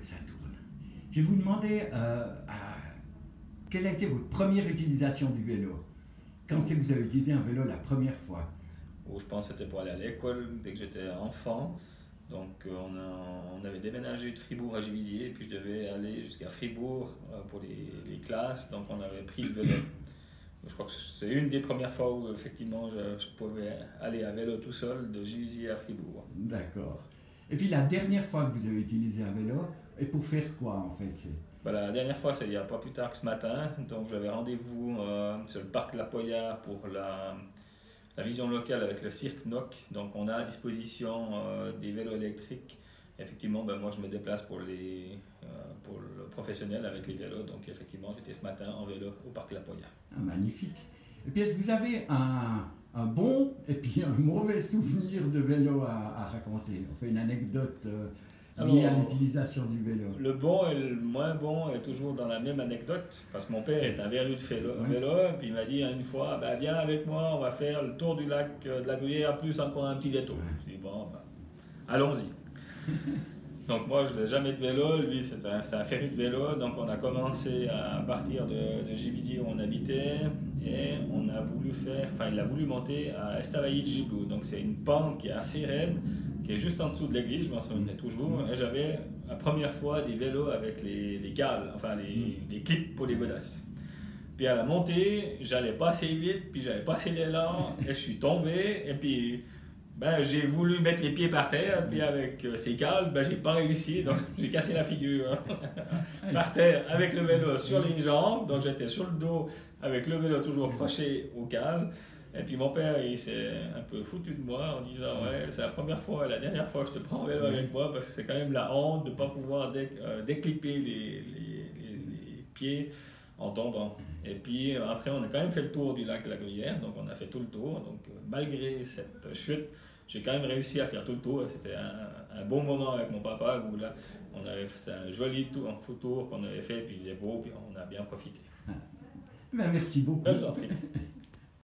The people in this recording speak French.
ça tourne. Je vais vous demander quelle a été votre première utilisation du vélo? Quand c'est que vous avez utilisé un vélo la première fois? Où je pense que c'était pour aller à l'école dès que j'étais enfant. Donc on avait déménagé de Fribourg à Givisiez et puis je devais aller jusqu'à Fribourg pour les classes. Donc on avait pris le vélo. Je crois que c'est une des premières fois où effectivement je pouvais aller à vélo tout seul de Givisiez à Fribourg. D'accord. Et puis la dernière fois que vous avez utilisé un vélo, et pour faire quoi en fait? Ben, la dernière fois, c'est il n'y a pas plus tard que ce matin. Donc j'avais rendez-vous sur le parc La Poya pour la vision locale avec le cirque NOC. Donc on a à disposition des vélos électriques. Effectivement, ben, moi je me déplace pour le professionnel avec les vélos. Donc effectivement, j'étais ce matin en vélo au parc La Poya. Ah, magnifique. Et puis est-ce que vous avez un bon et puis un mauvais souvenir de vélo à raconter? On fait une anecdote liée à l'utilisation du vélo. Le bon et le moins bon est toujours dans la même anecdote, parce que mon père est un verru de vélo, et puis il m'a dit une fois, bah, viens avec moi, on va faire le tour du lac de la Gruyère, plus encore un petit détour. Je dis bon, bah, allons-y. Donc moi je n'ai jamais de vélo, lui c'est un féru de vélo, donc on a commencé à partir de Givisiez où on habitait, et on a voulu il a voulu monter à Estavayer-le-Giblou, donc c'est une pente qui est assez raide, qui est juste en dessous de l'église, je m'en souviens toujours, et j'avais la première fois des vélos avec les cales, enfin les clips pour les godasses. Puis à la montée, j'allais pas assez vite, puis j'avais pas assez d'élan, et je suis tombé, et puis ben, j'ai voulu mettre les pieds par terre, puis avec ces cales, ben, j'ai pas réussi, donc j'ai cassé la figure par terre avec le vélo sur les jambes, donc j'étais sur le dos avec le vélo toujours accroché aux cales. Et puis mon père, il s'est un peu foutu de moi en disant ouais, c'est la première fois et la dernière fois que je te prends en vélo avec moi parce que c'est quand même la honte de ne pas pouvoir déclipper les pieds en tombant. Et puis après, on a quand même fait le tour du lac de la Gruyère, donc on a fait tout le tour. Donc malgré cette chute, j'ai quand même réussi à faire tout le tour. C'était un bon moment avec mon papa où là, on avait fait un joli tour, un faux tour qu'on avait fait, puis il faisait beau, puis on a bien profité. Ben, merci beaucoup. Ben, je vous en prie.